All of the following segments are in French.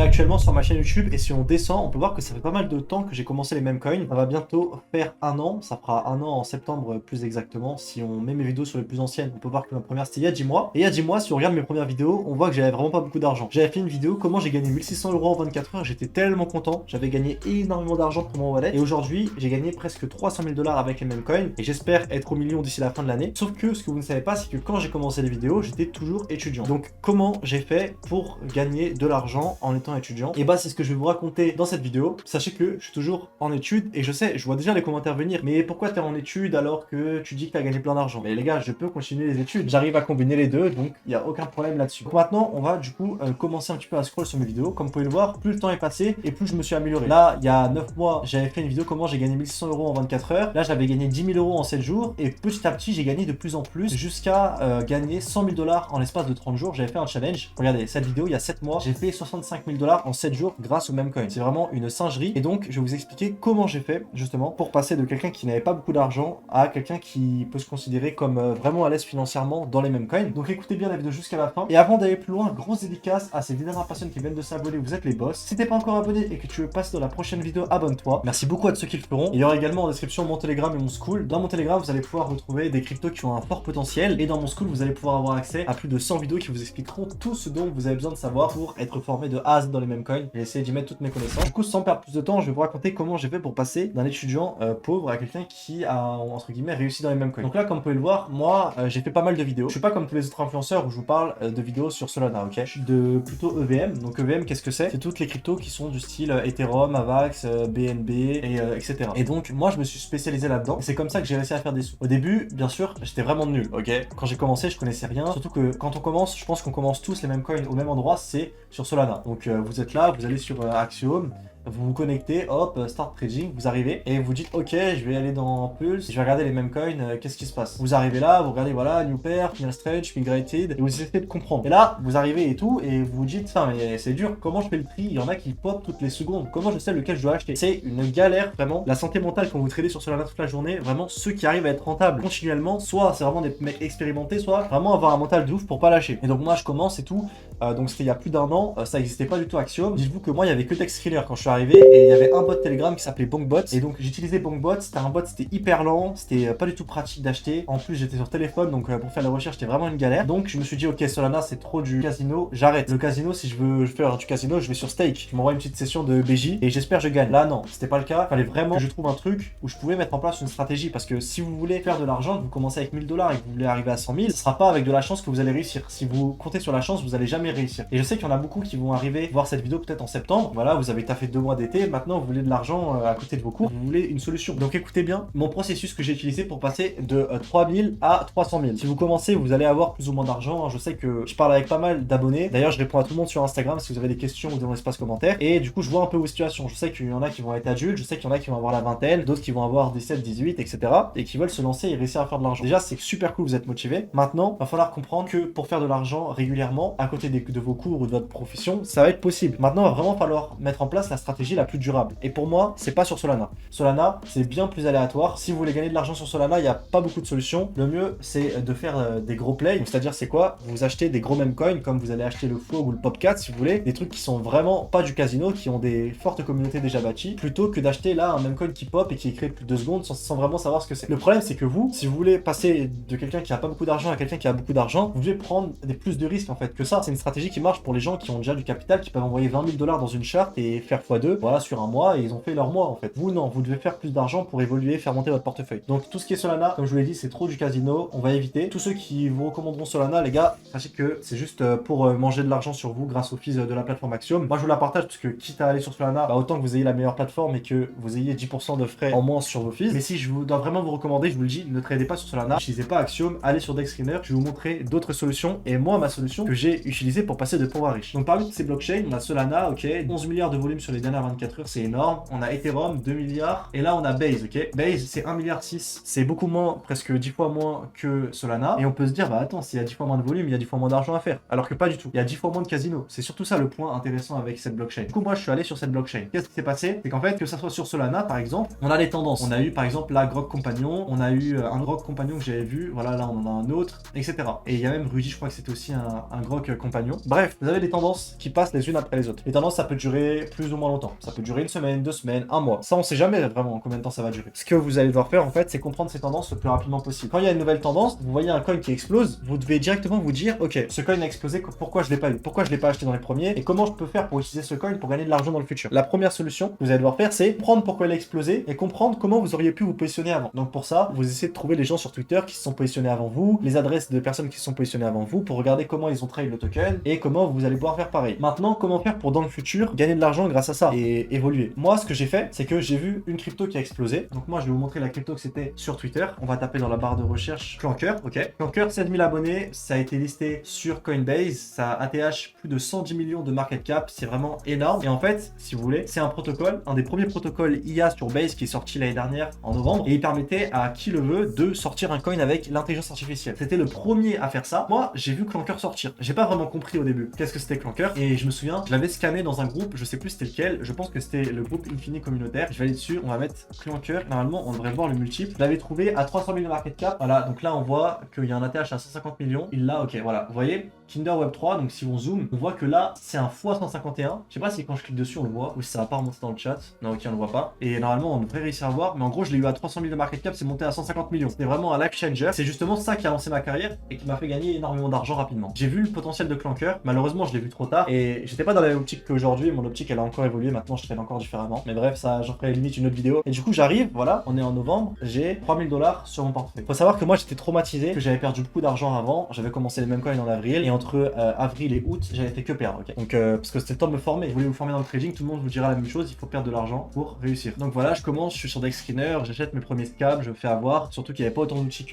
est actuellement sur ma chaîne YouTube et si on descend, on peut voir que ça fait pas mal de temps que j'ai commencé les mêmes coins. Ça va bientôt faire un an, ça fera un an en septembre plus exactement. Si on met mes vidéos sur les plus anciennes, on peut voir que ma première c'était il y a 10 mois. Et il y a 10 mois, si on regarde mes premières vidéos, on voit que j'avais vraiment pas beaucoup d'argent. J'avais fait une vidéo comment j'ai gagné 1600 € en 24 heures, j'étais tellement content, j'avais gagné énormément d'argent pour mon wallet. Et aujourd'hui, j'ai gagné presque 300 000 $ avec les mêmes coins et j'espère être au million d'ici la fin de l'année. Sauf que ce que vous ne savez pas, c'est que quand j'ai commencé les vidéos, j'étais toujours étudiant. Donc comment j'ai fait pour gagner de l'argent en étant étudiant? Et bah c'est ce que je vais vous raconter dans cette vidéo. Sachez que je suis toujours en études et je sais, je vois déjà les commentaires venir. Mais pourquoi t'es en études alors que tu dis que t'as gagné plein d'argent? Mais les gars, je peux continuer les études. J'arrive à combiner les deux, donc il n'y a aucun problème là-dessus. Donc maintenant, on va du coup commencer un petit peu à scroll sur mes vidéos. Comme vous pouvez le voir, plus le temps est passé et plus je me suis amélioré. Là, il y a 9 mois, j'avais fait une vidéo comment j'ai gagné 1600 € en 24 heures. Là, j'avais gagné 10 000 € en 7 jours et petit à petit, j'ai gagné de plus en plus jusqu'à gagner 100 000 $ en l'espace de 30 jours. J'avais fait un challenge. Regardez, cette vidéo, il y a 7 mois, j'ai fait 65 000 $ en 7 jours grâce au même coin. C'est vraiment une singerie. Et donc, je vais vous expliquer comment j'ai fait justement pour passer de quelqu'un qui n'avait pas beaucoup d'argent à quelqu'un qui peut se considérer comme vraiment à l'aise financièrement dans les mêmes coins. Donc, écoutez bien la vidéo jusqu'à la fin. Et avant d'aller plus loin, grosse dédicace à ces dernières personnes qui viennent de s'abonner. Vous êtes les boss. Si t'es pas encore abonné et que tu veux passer dans la prochaine vidéo, abonne-toi. Merci beaucoup à ceux qui le feront. Il y aura également en description mon Telegram et mon School. Dans mon Telegram, vous allez pouvoir retrouver des cryptos qui ont un fort potentiel. Et dans mon School, vous allez pouvoir avoir accès à plus de 100 vidéos qui vous expliqueront tout ce dont vous avez besoin de savoir pour être formé de A à Z dans les mêmes coins. J'ai essayé d'y mettre toutes mes connaissances. Du coup, sans perdre plus de temps, je vais vous raconter comment j'ai fait pour passer d'un étudiant pauvre à quelqu'un qui a, entre guillemets, réussi dans les mêmes coins. Donc là, comme vous pouvez le voir, moi, j'ai fait pas mal de vidéos. Je suis pas comme tous les autres influenceurs où je vous parle de vidéos sur Solana, ok? Je suis de plutôt EVM. Donc EVM, qu'est-ce que c'est? C'est toutes les cryptos qui sont du style Ethereum, Avax, BNB, et etc. Et donc, moi, je me suis spécialisé là-dedans. Et c'est comme ça que j'ai réussi à faire des sous. Au début, bien sûr, j'étais vraiment nul, ok? Quand j'ai commencé, je connaissais rien. Surtout que quand on commence, je pense qu'on commence tous les mêmes coins au même endroit, c'est sur Solana. Donc, vous êtes là, vous allez sur Axiom. Vous vous connectez, hop, Start Trading, vous arrivez et vous dites ok, je vais aller dans Pulse, je vais regarder les mêmes coins, qu'est-ce qui se passe? Vous arrivez là, vous regardez voilà, New Pair, Final Stretch, Migrated, et vous essayez de comprendre. Et là, vous arrivez et tout, et vous vous dites, putain, mais c'est dur, comment je fais le prix? Il y en a qui pop toutes les secondes, comment je sais lequel je dois acheter? C'est une galère, vraiment. La santé mentale quand vous tradez sur Solana toute la journée, vraiment, ceux qui arrivent à être rentables continuellement, soit c'est vraiment des mecs expérimentés, soit vraiment avoir un mental de ouf pour pas lâcher. Et donc moi, je commence et tout, donc c'était il y a plus d'un an, ça n'existait pas du tout Axiom. Dites-vous que moi, il y avait que Texthriller quand je suis arrivé, et il y avait un bot Telegram qui s'appelait Bonkbot. Et donc j'utilisais Bonkbot, c'était un bot, c'était hyper lent, c'était pas du tout pratique d'acheter. En plus j'étais sur téléphone, donc pour faire les recherches c'était vraiment une galère. Donc je me suis dit ok, Solana c'est trop du casino, j'arrête. Le casino, si je veux faire du casino, je vais sur Stake. Je m'envoie une petite session de BJ et j'espère que je gagne. Là non, c'était pas le cas. Fallait vraiment que je trouve un truc où je pouvais mettre en place une stratégie, parce que si vous voulez faire de l'argent, vous commencez avec 1000 $ et que vous voulez arriver à 100 000, ce sera pas avec de la chance que vous allez réussir. Si vous comptez sur la chance, vous allez jamais réussir. Et je sais qu'il y en a beaucoup qui vont arriver voir cette vidéo peut-être en septembre. Voilà, vous avez taffé 2 mois d'été, maintenant vous voulez de l'argent à côté de vos cours, vous voulez une solution. Donc écoutez bien mon processus que j'ai utilisé pour passer de 3000 à 300 000. Si vous commencez, vous allez avoir plus ou moins d'argent. Je sais que je parle avec pas mal d'abonnés. D'ailleurs, je réponds à tout le monde sur Instagram si vous avez des questions ou dans l'espace commentaire. Et du coup, je vois un peu vos situations. Je sais qu'il y en a qui vont être adultes, je sais qu'il y en a qui vont avoir la vingtaine, d'autres qui vont avoir 17, 18, etc. et qui veulent se lancer et réussir à faire de l'argent. Déjà, c'est super cool, vous êtes motivé. Maintenant, va falloir comprendre que pour faire de l'argent régulièrement à côté de vos cours ou de votre profession, ça va être possible. Maintenant, il va vraiment falloir mettre en place la stratégie la plus durable. Et pour moi, c'est pas sur Solana. Solana, c'est bien plus aléatoire. Si vous voulez gagner de l'argent sur Solana, il n'y a pas beaucoup de solutions. Le mieux, c'est de faire des gros plays. C'est-à-dire, c'est quoi? Vous achetez des gros meme coins, comme vous allez acheter le Flow ou le Popcat, si vous voulez. Des trucs qui sont vraiment pas du casino, qui ont des fortes communautés déjà bâties, plutôt que d'acheter là un meme coin qui pop et qui est créé depuis 2 secondes sans vraiment savoir ce que c'est. Le problème, c'est que vous, si vous voulez passer de quelqu'un qui a pas beaucoup d'argent à quelqu'un qui a beaucoup d'argent, vous devez prendre des plus de risques en fait que ça. C'est une stratégie qui marche pour les gens qui ont déjà du capital, qui peuvent envoyer 20 000 $ dans une charte et faire x2, voilà, sur un mois, et ils ont fait leur mois en fait. Vous, non, vous devez faire plus d'argent pour évoluer, faire monter votre portefeuille. Donc tout ce qui est Solana, comme je vous l'ai dit, c'est trop du casino, on va éviter. Tous ceux qui vous recommanderont Solana, les gars, sachez que c'est juste pour manger de l'argent sur vous grâce au fees de la plateforme Axiom. Moi je vous la partage parce que quitte à aller sur Solana, bah, autant que vous ayez la meilleure plateforme et que vous ayez 10% de frais en moins sur vos fees. Mais si je dois vraiment vous recommander, je vous le dis, ne tradez pas sur Solana, n'utilisez pas Axiom, allez sur Dexscreener, je vais vous montrer d'autres solutions. Et moi, ma solution que j'ai utilisée pour passer de pauvre à riche. Donc parmi ces blockchains, on a Solana, ok, 11 milliards de volume sur les dernières 24 heures, c'est énorme. On a Ethereum, 2 milliards. Et là, on a Base, ok. Base, c'est 1,6 milliard. C'est beaucoup moins, presque 10 fois moins que Solana. Et on peut se dire, bah attends, s'il y a 10 fois moins de volume, il y a 10 fois moins d'argent à faire. Alors que pas du tout. Il y a 10 fois moins de casino. C'est surtout ça le point intéressant avec cette blockchain. Du coup, moi, je suis allé sur cette blockchain. Qu'est-ce qui s'est passé? C'est qu'en fait, que ça soit sur Solana, par exemple, on a les tendances. On a eu, par exemple, la Grok Compagnon. On a eu un Grok Compagnon que j'avais vu. Voilà, là, on en a un autre, etc. Et il y a même Rudy, je crois que c'était aussi un Grok Compagnon. compagnons. Bref, vous avez des tendances qui passent les unes après les autres. Les tendances, ça peut durer plus ou moins longtemps. Ça peut durer une semaine, 2 semaines, un mois. Ça, on sait jamais vraiment combien de temps ça va durer. Ce que vous allez devoir faire, en fait, c'est comprendre ces tendances le plus rapidement possible. Quand il y a une nouvelle tendance, vous voyez un coin qui explose, vous devez directement vous dire, ok, ce coin a explosé, pourquoi je l'ai pas eu? Pourquoi je l'ai pas acheté dans les premiers? Et comment je peux faire pour utiliser ce coin pour gagner de l'argent dans le futur? La première solution que vous allez devoir faire, c'est comprendre pourquoi il a explosé et comprendre comment vous auriez pu vous positionner avant. Donc pour ça, vous essayez de trouver les gens sur Twitter qui se sont positionnés avant vous, les adresses de personnes qui se sont positionnées avant vous pour regarder comment ils ont trade le token et comment vous allez pouvoir faire pareil. Maintenant, comment faire pour dans le futur gagner de l'argent grâce à ça et évoluer? Moi, ce que j'ai fait, c'est que j'ai vu une crypto qui a explosé. Donc moi, je vais vous montrer la crypto que c'était sur Twitter. On va taper dans la barre de recherche Clanker, ok. Clanker, 7000 abonnés, ça a été listé sur Coinbase, ça a ATH plus de 110 millions de market cap, c'est vraiment énorme. Et en fait, si vous voulez, c'est un protocole, un des premiers protocoles IA sur Base qui est sorti l'année dernière en novembre et il permettait à qui le veut de sortir un coin avec l'intelligence artificielle. C'était le premier à faire ça. Moi, j'ai vu Clanker sortir. J'ai pas vraiment compris au début qu'est-ce que c'était Clanker et je me souviens, je l'avais scanné dans un groupe, je sais plus c'était lequel, je pense que c'était le groupe Infini communautaire. Je vais aller dessus, on va mettre Clanker. Normalement, on devrait voir le multiple. Je l'avais trouvé à 300 000 de market cap. Voilà, donc là, on voit qu'il y a un ATH à 150 millions. Il l'a, ok, voilà. Vous voyez, Kinder Web 3, donc si on zoome, on voit que là, c'est un x151. Je sais pas si quand je clique dessus, on le voit ou si ça va pas remonter dans le chat. Non, ok, on le voit pas. Et normalement, on devrait réussir à voir. Mais en gros, je l'ai eu à 300 000 de market cap, c'est monté à 150 millions. C'était vraiment un life changer. C'est justement ça qui a lancé ma carrière et qui m'a fait gagner énormément d'argent rapidement. J'ai vu le potentiel de Clanker. Malheureusement, je l'ai vu trop tard et j'étais pas dans la même optique qu'aujourd'hui. Mon optique, elle a encore évolué. Maintenant, je traîne encore différemment. Mais bref, ça, j'en ferai limite une autre vidéo. Et du coup, j'arrive, voilà, on est en novembre, j'ai 3000 $ sur mon portefeuille. Faut savoir que moi, j'étais traumatisé, que j'avais perdu beaucoup d'argent avant. J'avais commencé les mêmes coins en avril et entre avril et août, j'avais fait que perdre. Okay. Donc, parce que c'était le temps de me former. Je voulais vous former dans le trading. Tout le monde vous dira la même chose. Il faut perdre de l'argent pour réussir. Donc voilà, je commence, je suis sur Dexscreener, j'achète mes premiers scams, je me fais avoir. Surtout qu'il n'y avait pas autant d'outils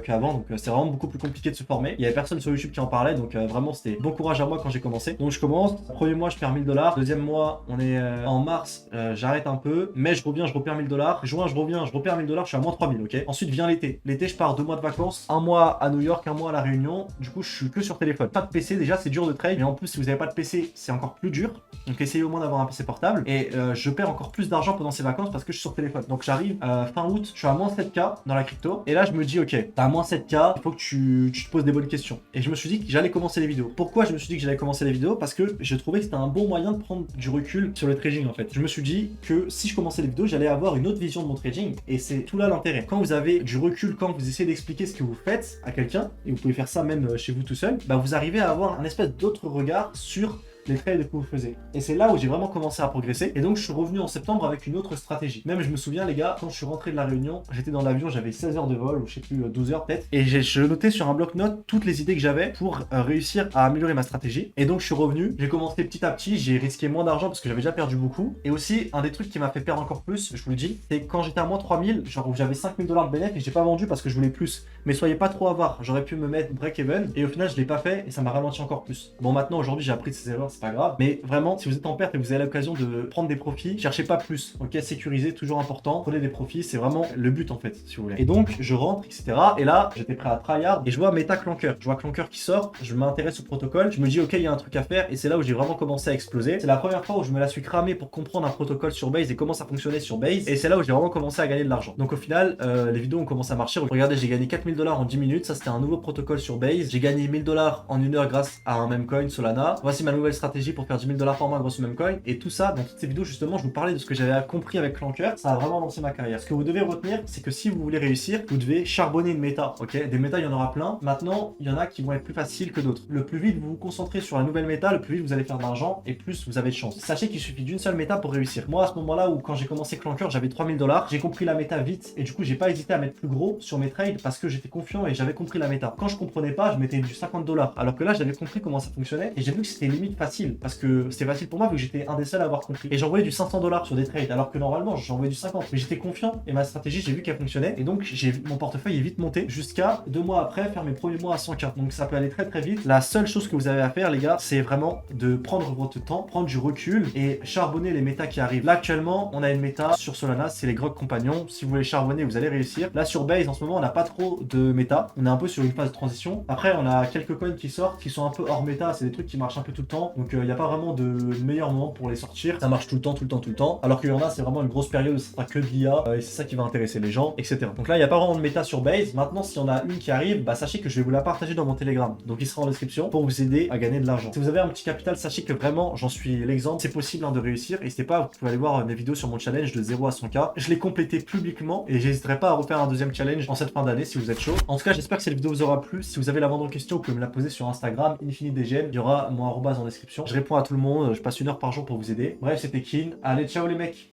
qu'avant. Donc, c'est vraiment beaucoup plus compliqué de se former. Il y avait personne sur YouTube qui en parlait. Donc, vraiment, c'était bon courage à moi quand j'ai commencé. Donc, je commence. Premier mois, je perds 1000 $. Deuxième mois, on est en mars, j'arrête un peu. Mais je reviens, je repère 1000 $. Juin, je reviens, je repère 1000 $. Je suis à moins 3000, ok. Ensuite vient l'été. L'été, je pars 2 mois de vacances, un mois à New York, un mois à La Réunion. Du coup, je suis que sur téléphone. Pas de PC, déjà, c'est dur de trade. Mais en plus, si vous n'avez pas de PC, c'est encore plus dur. Donc, essayez au moins d'avoir un PC portable. Et je perds encore plus d'argent pendant ces vacances parce que je suis sur téléphone. Donc, j'arrive fin août, je suis à moins 7K dans la crypto. Et là, je me dis, ok, t'as à moins 7K, il faut que tu te poses des bonnes questions. Et je me suis dit que j'allais commencer les vidéos. Pourquoi je me suis dit que j'allais commencer les vidéos? Parce que je trouvais que c'était un bon moyen de prendre du recul sur le trading en fait. Je me suis dit que si je commençais les vidéos, j'allais avoir une autre vision de mon trading et c'est tout là l'intérêt. Quand vous avez du recul, quand vous essayez d'expliquer ce que vous faites à quelqu'un, et vous pouvez faire ça même chez vous tout seul, bah vous arrivez à avoir un espèce d'autre regard sur les trades que vous faisiez. Et c'est là où j'ai vraiment commencé à progresser. Et donc, je suis revenu en septembre avec une autre stratégie. Même, je me souviens, les gars, quand je suis rentré de la Réunion, j'étais dans l'avion, j'avais 16 heures de vol, ou je sais plus, 12 heures peut-être. Et je notais sur un bloc-notes toutes les idées que j'avais pour réussir à améliorer ma stratégie. Et donc, je suis revenu, j'ai commencé petit à petit, j'ai risqué moins d'argent parce que j'avais déjà perdu beaucoup. Et aussi, un des trucs qui m'a fait perdre encore plus, je vous le dis, c'est quand j'étais à moins 3000, genre où j'avais 5000 $ de bénéfice et j'ai pas vendu parce que je voulais plus. Mais soyez pas trop avare, j'aurais pu me mettre break-even et au final, je l'ai pas fait et ça m'a ralenti encore plus. Bon, maintenant, aujourd'hui, j'ai appris de ces erreurs, c'est pas grave. Mais vraiment, si vous êtes en perte et que vous avez l'occasion de prendre des profits, cherchez pas plus, ok? Sécuriser, toujours important. Prenez des profits, c'est vraiment le but en fait, si vous voulez. Et donc, je rentre, etc. Et là, j'étais prêt à tryhard et je vois Meta Clanker. Je vois Clanker qui sort, je m'intéresse au protocole, je me dis, ok, il y a un truc à faire et c'est là où j'ai vraiment commencé à exploser. C'est la première fois où je me la suis cramé pour comprendre un protocole sur Base et comment ça fonctionnait sur Base. Et c'est là où j'ai vraiment commencé à gagner de l'argent. Donc, au final, les vidéos ont commencé à marcher. Regardez, j'ai gagné 4000 $ en 10 minutes. Ça, c'était un nouveau protocole sur Base. J'ai gagné 1000 $ en 1 heure grâce à un meme coin Solana. Voici ma nouvelle stratégie pour faire 10 000 $ par mois grâce au meme coin. Et tout ça, dans toutes ces vidéos, justement, je vous parlais de ce que j'avais compris avec Clanker. Ça a vraiment lancé ma carrière. Ce que vous devez retenir, c'est que si vous voulez réussir, vous devez charbonner une méta, ok? Des méta, il y en aura plein. Maintenant, il y en a qui vont être plus faciles que d'autres. Le plus vite vous vous concentrez sur la nouvelle méta, le plus vite vous allez faire de l'argent et plus vous avez de chance. Sachez qu'il suffit d'une seule méta pour réussir. Moi, à ce moment-là où quand j'ai commencé Clanker, j'avais 3000 $. J'ai compris la méta vite et du coup, j'ai pas hésité à mettre plus gros sur mes trades parce que j'étais confiant et j'avais compris la méta. Quand je comprenais pas, je mettais du 50 $. Alors que là, j'avais compris comment ça fonctionnait et j'ai vu que c'était limite facile parce que c'était facile pour moi vu que j'étais un des seuls à avoir compris. Et j'envoyais du 500 $ sur des trades alors que normalement, j'envoyais du 50. Mais j'étais confiant et ma stratégie, j'ai vu qu'elle fonctionnait et donc mon portefeuille est vite monté jusqu'à 2 mois après faire mes premiers mois à 100K. Donc ça peut aller très très vite. La seule chose que vous avez à faire, les gars, c'est vraiment de prendre votre temps, prendre du recul et charbonner les méta qui arrivent. Là, actuellement, on a une méta sur Solana, c'est les Grog Compagnons. Si vous voulez charbonner, vous allez réussir. Là, sur Base, en ce moment, on n'a pas trop de méta. On est un peu sur une phase de transition. Après, on a quelques coins qui sortent, qui sont un peu hors méta. C'est des trucs qui marchent un peu tout le temps. Donc il n'y a pas vraiment de meilleur moment pour les sortir. Ça marche tout le temps, tout le temps, tout le temps. Alors qu'il y en a, c'est vraiment une grosse période où ce sera que de l'IA et c'est ça qui va intéresser les gens, etc. Donc là, il n'y a pas vraiment de méta sur Base. Maintenant, s'il y en a une qui arrive, bah sachez que je vais vous la partager dans mon Telegram. Donc il sera en description pour vous aider à gagner de l'argent. Si vous avez un petit capital, sachez que vraiment, j'en suis l'exemple. C'est possible de réussir. N'hésitez pas, vous pouvez aller voir mes vidéos sur mon challenge de 0 à 100K. Je l'ai complété publiquement et j'hésiterai pas à refaire un deuxième challenge en cette fin d'année si vous êtes chaud. En tout cas, j'espère que cette vidéo vous aura plu. Si vous avez la moindre question, vous pouvez me la poser sur Instagram, InfiniDGM. Il y aura mon arrobase en description. Je réponds à tout le monde. Je passe 1 heure par jour pour vous aider. Bref, c'était Kin. Allez, ciao les mecs!